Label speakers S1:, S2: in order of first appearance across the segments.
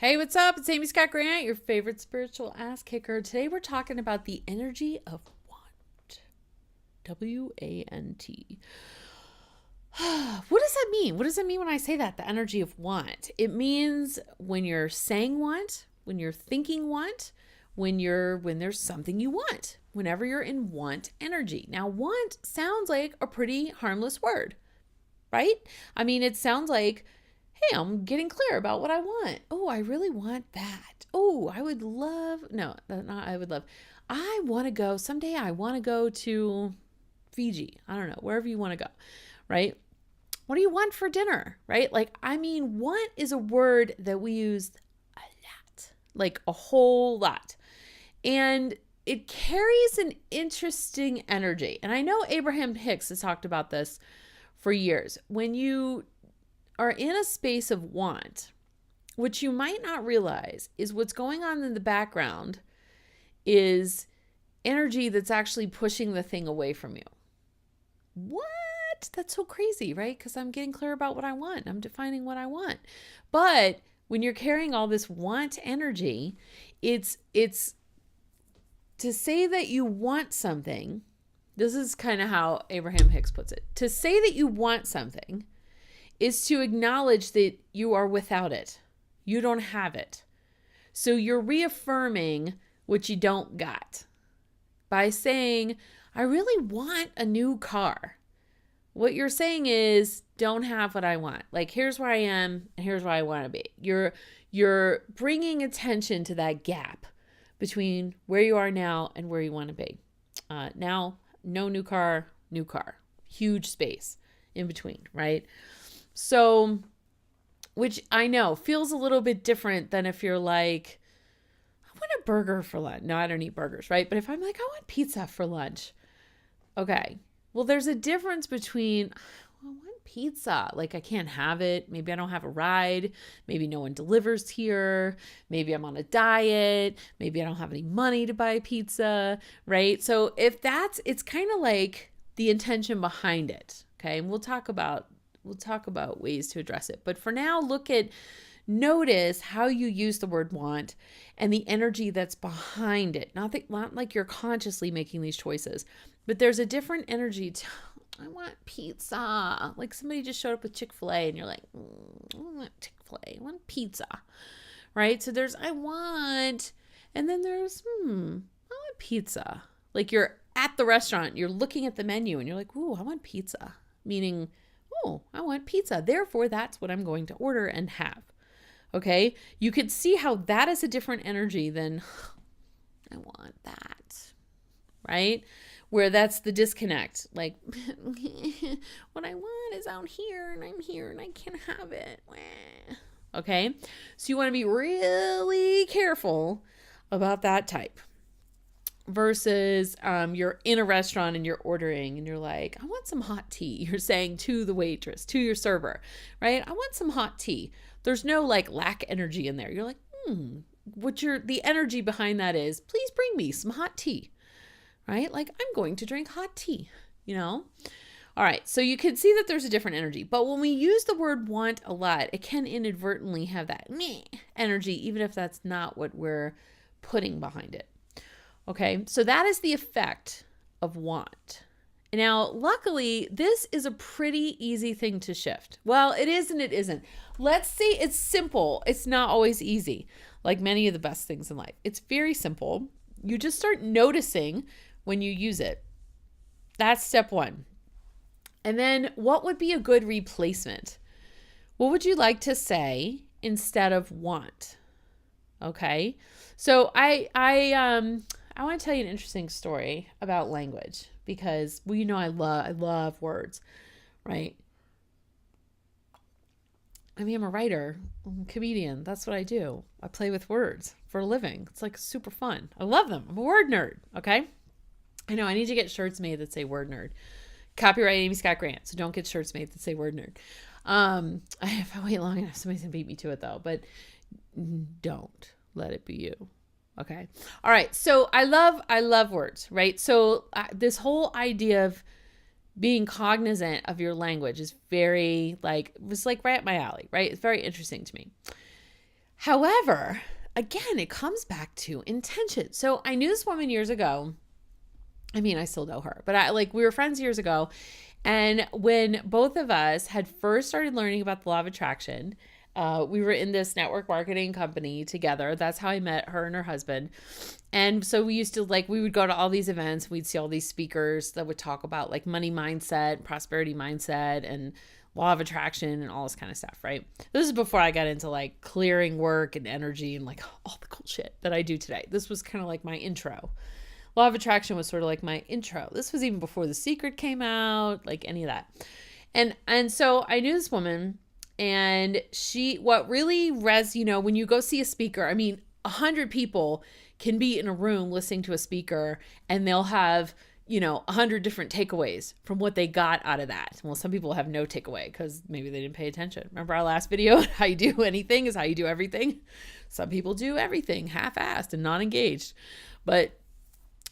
S1: Hey, what's up? It's Amy Scott Grant, your favorite spiritual ass kicker. Today we're talking about the energy of want. W-A-N-T. What does that mean? What does it mean when I say that? The energy of want. It means when you're saying want, when you're thinking want, when there's something you want, whenever you're in want energy. Now, want sounds like a pretty harmless word, right? I mean, it sounds like, hey, I'm getting clear about what I want. Oh, I really want that. Oh, I would love, no, not I would love. I want to go, someday I want to go to Fiji. I don't know, wherever you want to go, right? What do you want for dinner, right? Like, I mean, want is a word that we use a lot, like a whole lot. And it carries an interesting energy. And I know Abraham Hicks has talked about this for years. When you are in a space of want, what you might not realize is what's going on in the background is energy that's actually pushing the thing away from you. What? That's so crazy, right? Because I'm getting clear about what I want. I'm defining what I want. But when you're carrying all this want energy, it's to say that you want something. This is kind of how Abraham Hicks puts it. To say that you want something is to acknowledge that you are without it. You don't have it. So you're reaffirming what you don't got by saying, I really want a new car. What you're saying is, don't have what I want. Like, here's where I am, and here's where I want to be. You're bringing attention to that gap between where you are now and where you want to be. Now, no new car, huge space in between, right? So, which I know feels a little bit different than if you're like, I want a burger for lunch. No, I don't eat burgers, right? But if I'm like, I want pizza for lunch. Okay. Well, there's a difference between, I want pizza. Like, I can't have it. Maybe I don't have a ride. Maybe no one delivers here. Maybe I'm on a diet. Maybe I don't have any money to buy pizza, right? So if it's kind of like the intention behind it. Okay. And we'll talk about ways to address it. But for now, notice how you use the word want and the energy that's behind it. Not like you're consciously making these choices, but there's a different energy to, I want pizza. Like somebody just showed up with Chick-fil-A and you're like, I want Chick-fil-A. I want pizza, right? So there's, I want, and then there's, I want pizza. Like you're at the restaurant, you're looking at the menu and you're like, ooh, I want pizza. Meaning, oh, I want pizza. Therefore, that's what I'm going to order and have. Okay? You could see how that is a different energy than, I want that. Right? Where that's the disconnect. Like, what I want is out here and I'm here and I can't have it. Okay? So you want to be really careful about that type. Versus you're in a restaurant and you're ordering and you're like, I want some hot tea. You're saying to the waitress, to your server, right? I want some hot tea. There's no like lack energy in there. You're like, the energy behind that is, please bring me some hot tea, right? Like I'm going to drink hot tea, All right. So you can see that there's a different energy, but when we use the word want a lot, it can inadvertently have that meh energy, even if that's not what we're putting behind it. Okay, so that is the effect of want. Now, luckily, this is a pretty easy thing to shift. Well, it is and it isn't. Let's say it's simple. It's not always easy, like many of the best things in life. It's very simple. You just start noticing when you use it. That's step one. And then what would be a good replacement? What would you like to say instead of want? Okay, so I want to tell you an interesting story about language because, I love words, right? I mean, I'm a writer, I'm a comedian. That's what I do. I play with words for a living. It's like super fun. I love them. I'm a word nerd. Okay. I know I need to get shirts made that say word nerd. Copyright Amy Scott Grant. So don't get shirts made that say word nerd. If I wait long enough, somebody's gonna beat me to it though, but don't let it be you. Okay. All right. So I love words, right? So this whole idea of being cognizant of your language is very was right up my alley, right? It's very interesting to me. However, again, it comes back to intention. So I knew this woman years ago. I mean, I still know her, but we were friends years ago. And when both of us had first started learning about the law of attraction, we were in this network marketing company together. That's how I met her and her husband. And so we used to we would go to all these events. We'd see all these speakers that would talk about like money mindset, prosperity mindset, and law of attraction and all this kind of stuff, right? This is before I got into like clearing work and energy and like all the cool shit that I do today. This was kind of like my intro. Law of attraction was sort of like my intro. This was even before The Secret came out, like any of that. And so I knew this woman, and what really when you go see a speaker, I mean, 100 people can be in a room listening to a speaker and they'll have 100 different takeaways from what they got out of that. Well, some people have no takeaway because maybe they didn't pay attention. Remember our last video? How you do anything is how you do everything. Some people do everything half-assed and not engaged. But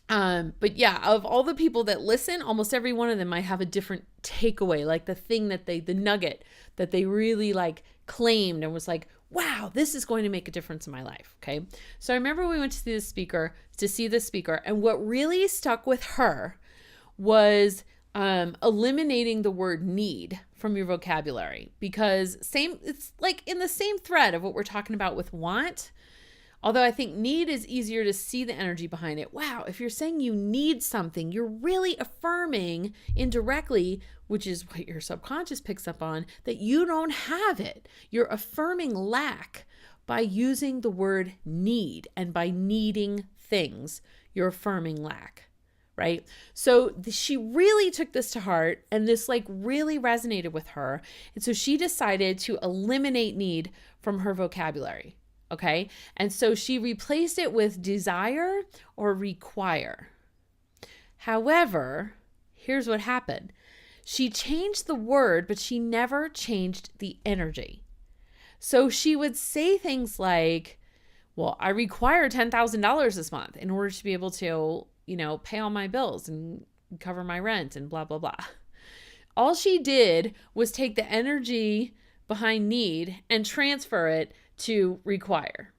S1: yeah, of all the people that listen, almost every one of them might have a different takeaway, like the nugget that they really like claimed and was like, wow, this is going to make a difference in my life. Okay. So I remember we went to see the speaker, and what really stuck with her was eliminating the word need from your vocabulary, because it's like in the same thread of what we're talking about with want. Although I think need is easier to see the energy behind it. Wow, if you're saying you need something, you're really affirming indirectly, which is what your subconscious picks up on, that you don't have it. You're affirming lack by using the word need, and by needing things, you're affirming lack, right? So she really took this to heart, and this really resonated with her. And so she decided to eliminate need from her vocabulary. Okay. And so she replaced it with desire or require. However, here's what happened. She changed the word, but she never changed the energy. So she would say things like, well, I require $10,000 this month in order to be able to, pay all my bills and cover my rent and blah, blah, blah. All she did was take the energy behind need and transfer it to require,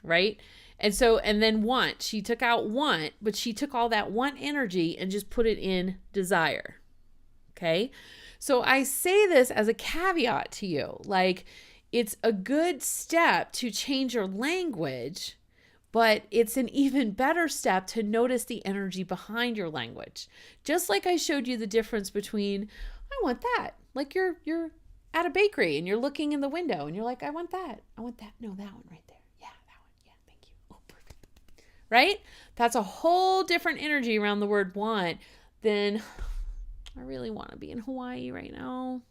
S1: right? And then want, she took out want, but she took all that want energy and just put it in desire. Okay. So I say this as a caveat to you, it's a good step to change your language, but it's an even better step to notice the energy behind your language. Just like I showed you the difference between, I want that, like you're at a bakery and you're looking in the window and you're like, I want that. No, that one right there. Yeah, that one. Yeah, thank you. Oh, perfect. Right? That's a whole different energy around the word want than, I really want to be in Hawaii right now.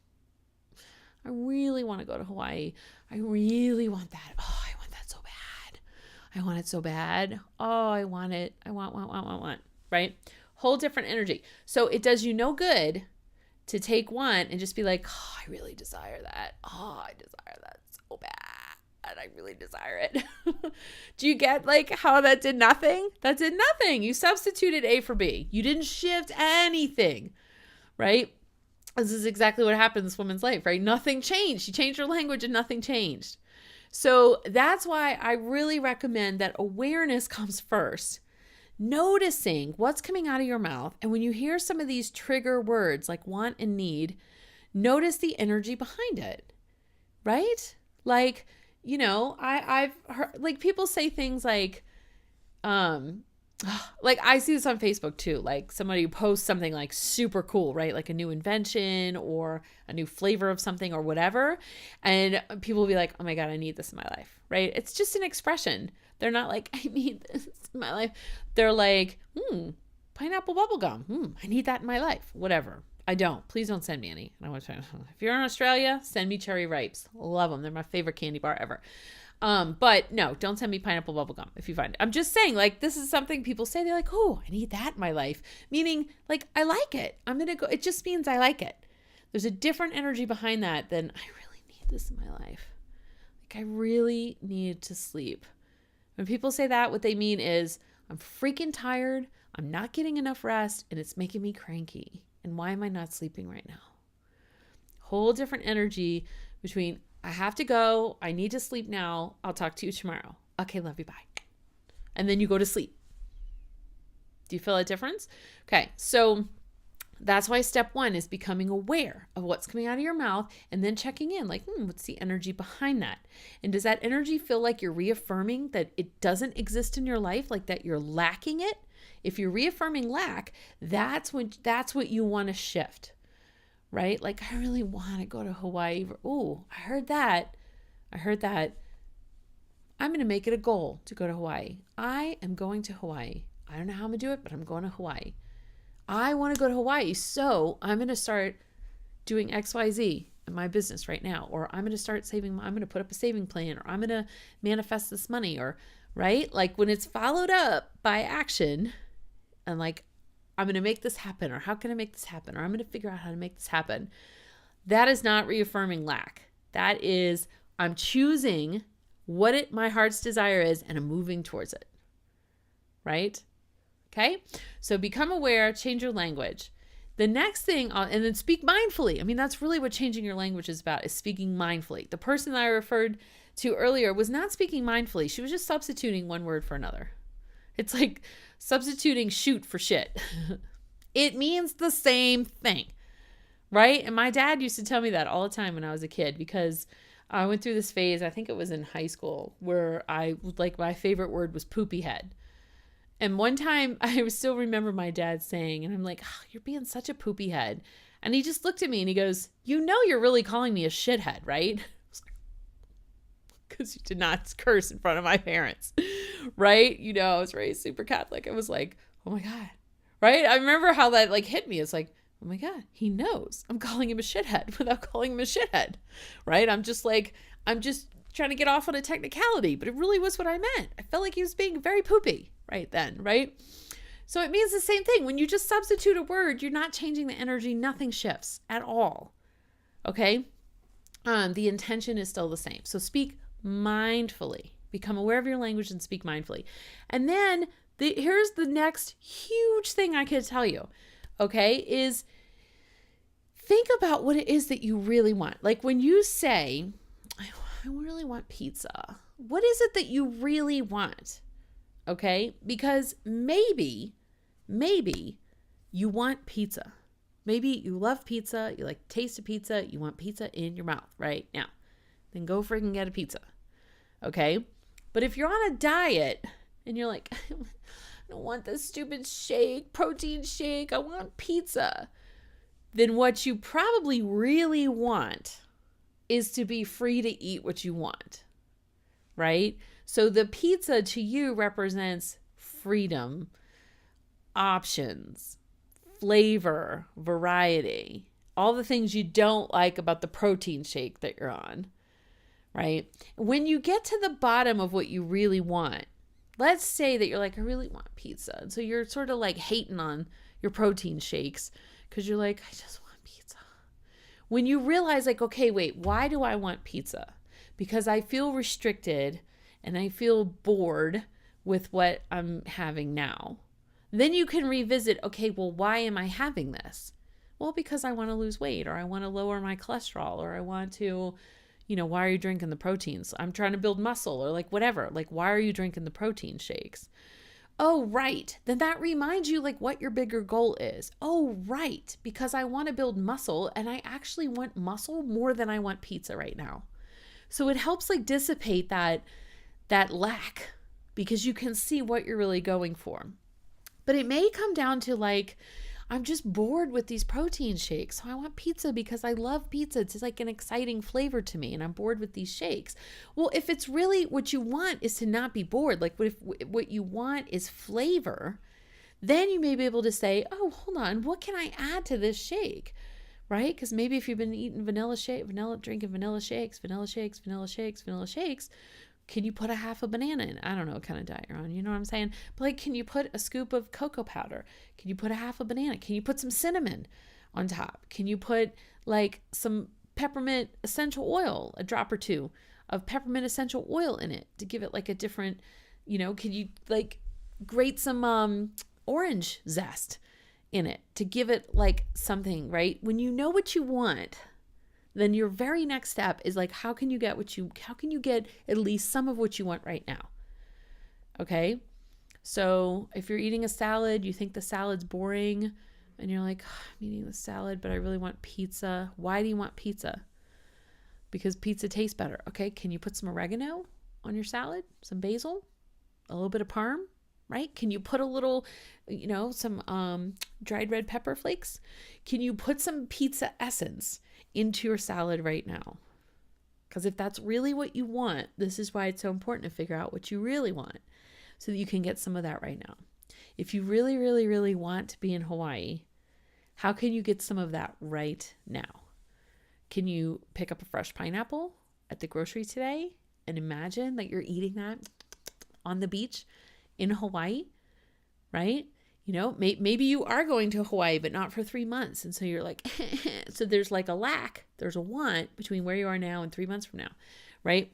S1: I really want to go to Hawaii. I really want that. Oh, I want that so bad. I want it so bad. Oh, I want it. I want. Right? Whole different energy. So it does you no good to take one and just be like, oh, I really desire that. Oh, I desire that so bad. I really desire it. Do you get how that did nothing? That did nothing. You substituted A for B. You didn't shift anything, right? This is exactly what happened in this woman's life, right? Nothing changed. She changed her language and nothing changed. So that's why I really recommend that awareness comes first. Noticing what's coming out of your mouth. And when you hear some of these trigger words like want and need, notice the energy behind it, right? I've heard people say things like I see this on Facebook too, like somebody who posts something like super cool, right? Like a new invention or a new flavor of something or whatever. And people will be like, oh my God, I need this in my life, right? It's just an expression. They're not like, I need this in my life. They're like, pineapple bubblegum. I need that in my life. Whatever. I don't. Please don't send me any. If you're in Australia, send me cherry ripes. Love them. They're my favorite candy bar ever. But no, don't send me pineapple bubblegum if you find it. I'm just saying, this is something people say. They're like, oh, I need that in my life. Meaning, I like it. I'm going to go. It just means I like it. There's a different energy behind that than I really need this in my life. I really need to sleep. When people say that, what they mean is, I'm freaking tired. I'm not getting enough rest, and it's making me cranky. And why am I not sleeping right now? Whole different energy between I have to go. I need to sleep now. I'll talk to you tomorrow. Okay, love you. Bye. And then you go to sleep. Do you feel a difference? Okay, so that's why step 1 is becoming aware of what's coming out of your mouth and then checking in like, what's the energy behind that? And does that energy feel like you're reaffirming that it doesn't exist in your life, like that you're lacking it? If you're reaffirming lack, that's what you want to shift, right? Like, I really want to go to Hawaii. Oh, I heard that. I'm going to make it a goal to go to Hawaii. I am going to Hawaii. I don't know how I'm going to do it, but I'm going to Hawaii. I want to go to Hawaii, so I'm going to start doing XYZ in my business right now, or I'm going to start saving, I'm going to put up a saving plan, or I'm going to manifest this money, or, right? Like when it's followed up by action and like, I'm going to make this happen, or how can I make this happen, or I'm going to figure out how to make this happen. That is not reaffirming lack. That is, I'm choosing what my heart's desire is and I'm moving towards it, right? Okay, so become aware, change your language. The next thing, and then speak mindfully. I mean, that's really what changing your language is about, is speaking mindfully. The person that I referred to earlier was not speaking mindfully. She was just substituting one word for another. It's like substituting shoot for shit. It means the same thing, right? And my dad used to tell me that all the time when I was a kid, because I went through this phase, I think it was in high school, where my favorite word was poopy head. And one time I still remember my dad saying, and I'm like, you're being such a poopy head. And he just looked at me and he goes, you know, you're really calling me a shithead, right? Because you did not curse in front of my parents, right? You know, I was raised super Catholic. I was like, oh my God, right? I remember how that like hit me. It's like, oh my God, he knows I'm calling him a shithead without calling him a shithead, right? I'm just trying to get off on a technicality, but it really was what I meant. I felt like he was being very poopy right then, right? So it means the same thing. When you just substitute a word, you're not changing the energy. Nothing shifts at all. Okay? The intention is still the same. So speak mindfully. Become aware of your language and speak mindfully. And then here's the next huge thing I could tell you, okay, is think about what it is that you really want. Like when you say, I really want pizza. What is it that you really want? Okay? Because maybe you want pizza. Maybe you love pizza. You like the taste of pizza. You want pizza in your mouth right now. Then go freaking get a pizza. Okay? But if you're on a diet and you're like, I don't want this stupid protein shake. I want pizza. Then what you probably really want is to be free to eat what you want, right? So the pizza to you represents freedom, options, flavor, variety, all the things you don't like about the protein shake that you're on, right? When you get to the bottom of what you really want, let's say that you're like, I really want pizza. And so you're sort of like hating on your protein shakes because you're like, I just want pizza. When you realize like, okay, wait, why do I want pizza? Because I feel restricted and I feel bored with what I'm having now. Then you can revisit, okay, well, why am I having this? Well, because I want to lose weight, or I want to lower my cholesterol, or I want to, why are you drinking the proteins? I'm trying to build muscle, or like whatever. Like, why are you drinking the protein shakes? Oh, right. Then that reminds you like what your bigger goal is. Oh, right. Because I want to build muscle and I actually want muscle more than I want pizza right now. So it helps like dissipate that lack because you can see what you're really going for. But it may come down to like, I'm just bored with these protein shakes. So I want pizza because I love pizza. It's like an exciting flavor to me and I'm bored with these shakes. Well, if it's really what you want is to not be bored, like what you want is flavor, then you may be able to say, oh, hold on, what can I add to this shake? Right? Because maybe if you've been eating drinking vanilla shakes, can you put a half a banana in? I don't know what kind of diet you're on. You know what I'm saying? But like, can you put a scoop of cocoa powder? Can you put a half a banana? Can you put some cinnamon on top? Can you put like some peppermint essential oil, a drop or two of peppermint essential oil in it to give it like a different, can you like grate some orange zest in it to give it like something, right? When you know what you want, then your very next step is like, how can you get at least some of what you want right now? Okay. So if you're eating a salad, you think the salad's boring and you're like, oh, I'm eating the salad, but I really want pizza. Why do you want pizza? Because pizza tastes better. Okay. Can you put some oregano on your salad? Some basil? A little bit of parm? Right? Can you put a little, some dried red pepper flakes? Can you put some pizza essence into your salad right now? Because if that's really what you want, this is why it's so important to figure out what you really want so that you can get some of that right now. If you really, really, really want to be in Hawaii, how can you get some of that right now? Can you pick up a fresh pineapple at the grocery today and imagine that you're eating that on the beach in Hawaii, right? Maybe you are going to Hawaii, but not for 3 months. And so you're like, so there's like a lack, there's a want between where you are now and 3 months from now, right?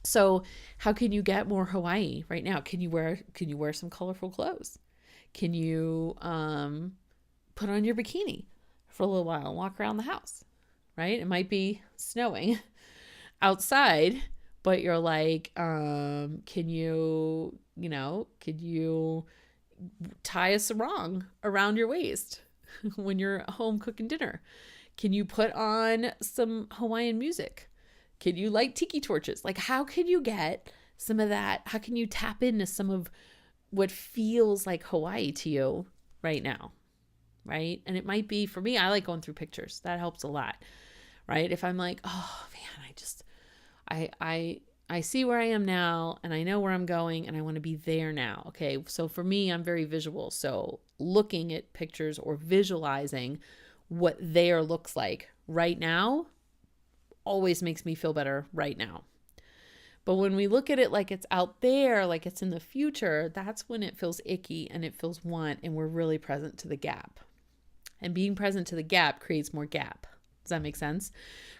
S1: So how can you get more Hawaii right now? Can you wear some colorful clothes? Can you put on your bikini for a little while and walk around the house, right? It might be snowing outside, but you're like, can you tie a sarong around your waist when you're home cooking dinner? Can you put on some Hawaiian music? Can you light tiki torches? Like, how can you get some of that? How can you tap into some of what feels like Hawaii to you right now? Right? And it might be, for me, I like going through pictures. That helps a lot, right? If I'm like, oh man, I see where I am now and I know where I'm going and I want to be there now. Okay. So for me, I'm very visual. So looking at pictures or visualizing what there looks like right now always makes me feel better right now. But when we look at it like it's out there, like it's in the future, that's when it feels icky and it feels want, and we're really present to the gap. And being present to the gap creates more gap. Does that make sense?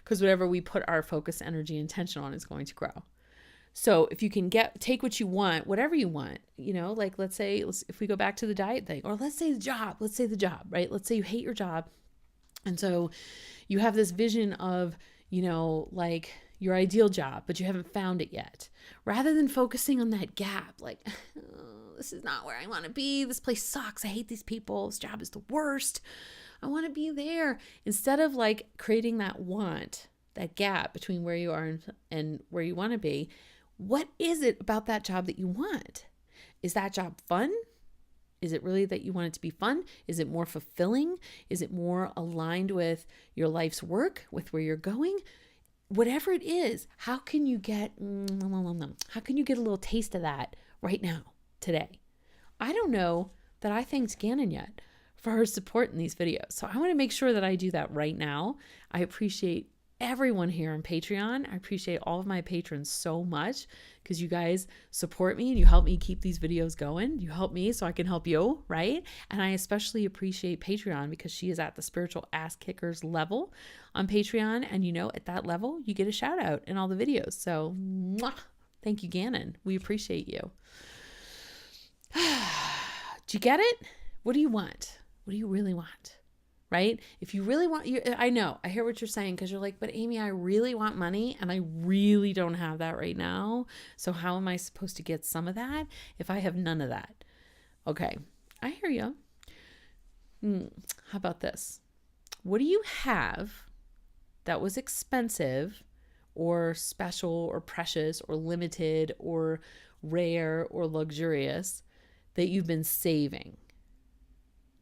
S1: Because whatever we put our focus, energy, and attention on is going to grow. So if you can take what you want, whatever you want, like if we go back to the diet thing, or let's say the job, right? Let's say you hate your job. And so you have this vision of, like your ideal job, but you haven't found it yet. Rather than focusing on that gap, like, oh, this is not where I want to be. This place sucks. I hate these people. This job is the worst. I want to be there. Instead of like creating that want, that gap between where you are and where you want to be, what is it about that job that you want? Is that job fun? Is it really that you want it to be fun? Is it more fulfilling? Is it more aligned with your life's work, with where you're going? Whatever it is, how can you get a little taste of that right now, today? I don't know that I thanked Gannon yet for her support in these videos. So I want to make sure that I do that right now. I appreciate everyone here on Patreon. I appreciate all of my patrons so much because you guys support me and you help me keep these videos going. You help me so I can help you, right? And I especially appreciate Patreon because she is at the spiritual ass kickers level on Patreon. And at that level, you get a shout out in all the videos. So thank you, Gannon. We appreciate you. Do you get it? What do you want? What do you really want? Right? If you really want, I know, I hear what you're saying because you're like, but Amy, I really want money and I really don't have that right now. So how am I supposed to get some of that if I have none of that? Okay, I hear you. How about this? What do you have that was expensive or special or precious or limited or rare or luxurious that you've been saving?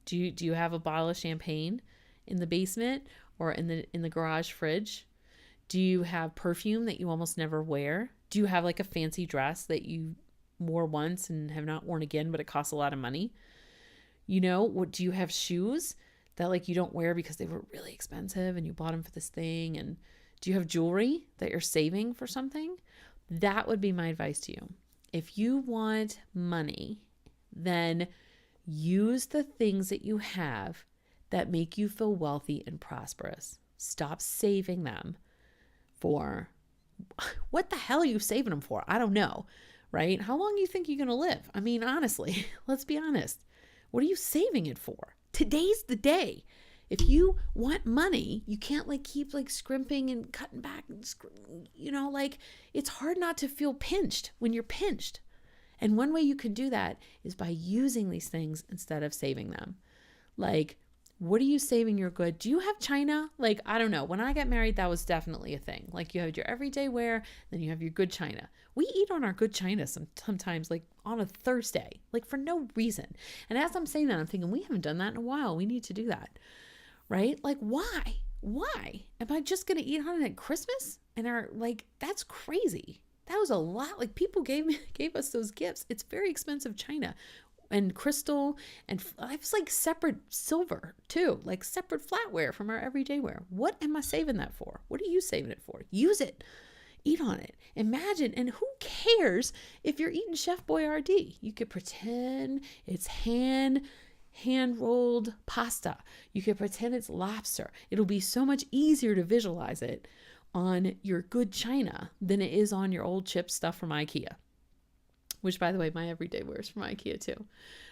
S1: Do you have a bottle of champagne in the basement or in the garage fridge? Do you have perfume that you almost never wear? Do you have like a fancy dress that you wore once and have not worn again, but it costs a lot of money? What do you have shoes that like you don't wear because they were really expensive and you bought them for this thing? And do you have jewelry that you're saving for something? That would be my advice to you. If you want money, then use the things that you have that make you feel wealthy and prosperous. Stop saving them for what the hell are you saving them for? I don't know, right? How long do you think you're going to live? I mean, honestly, let's be honest. What are you saving it for? Today's the day. If you want money, you can't like keep like scrimping and cutting back and like it's hard not to feel pinched when you're pinched. And one way you can do that is by using these things instead of saving them. Like, what are you saving your good? Do you have china? Like, I don't know. When I got married, that was definitely a thing. Like, you have your everyday wear, then you have your good china. We eat on our good china sometimes, like on a Thursday, like for no reason. And as I'm saying that, I'm thinking, we haven't done that in a while. We need to do that, right? Like, why? Why? Am I just going to eat on it at Christmas? And that's crazy. That was a lot. Like, people gave us those gifts. It's very expensive china and crystal, and I was like separate silver too, like separate flatware from our everyday wear. What am I saving that for? What are you saving it for? Use it. Eat on it. Imagine. And who cares if you're eating Chef Boyardee? You could pretend it's hand rolled pasta. You could pretend it's lobster. It'll be so much easier to visualize it on your good china than it is on your old chip stuff from IKEA. Which, by the way, my everyday wear is from IKEA too,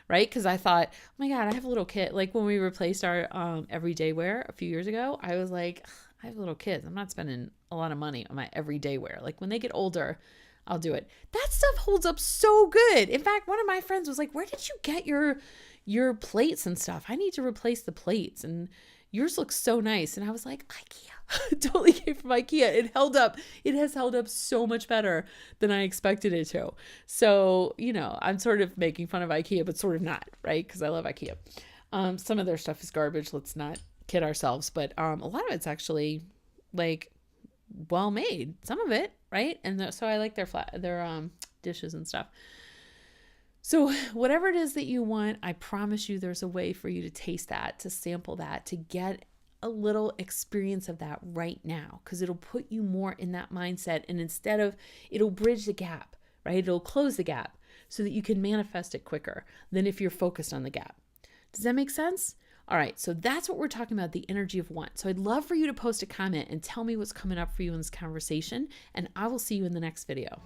S1: right? Because I thought, oh my God, I have a little kid. Like when we replaced our everyday wear a few years ago, I was like, I have little kids. I'm not spending a lot of money on my everyday wear. Like when they get older, I'll do it. That stuff holds up so good. In fact, one of my friends was like, where did you get your plates and stuff? I need to replace the plates. And yours looks so nice. And I was like, IKEA. Totally came from IKEA. It held up. It has held up so much better than I expected it to. So, I'm sort of making fun of IKEA, but sort of not, right? Because I love IKEA. Some of their stuff is garbage. Let's not kid ourselves. But a lot of it's actually like well made. Some of it, right? And so I like their dishes and stuff. So whatever it is that you want, I promise you there's a way for you to taste that, to sample that, to get a little experience of that right now, because it'll put you more in that mindset. And it'll bridge the gap, right? It'll close the gap so that you can manifest it quicker than if you're focused on the gap. Does that make sense? All right. So that's what we're talking about, the energy of want. So I'd love for you to post a comment and tell me what's coming up for you in this conversation. And I will see you in the next video.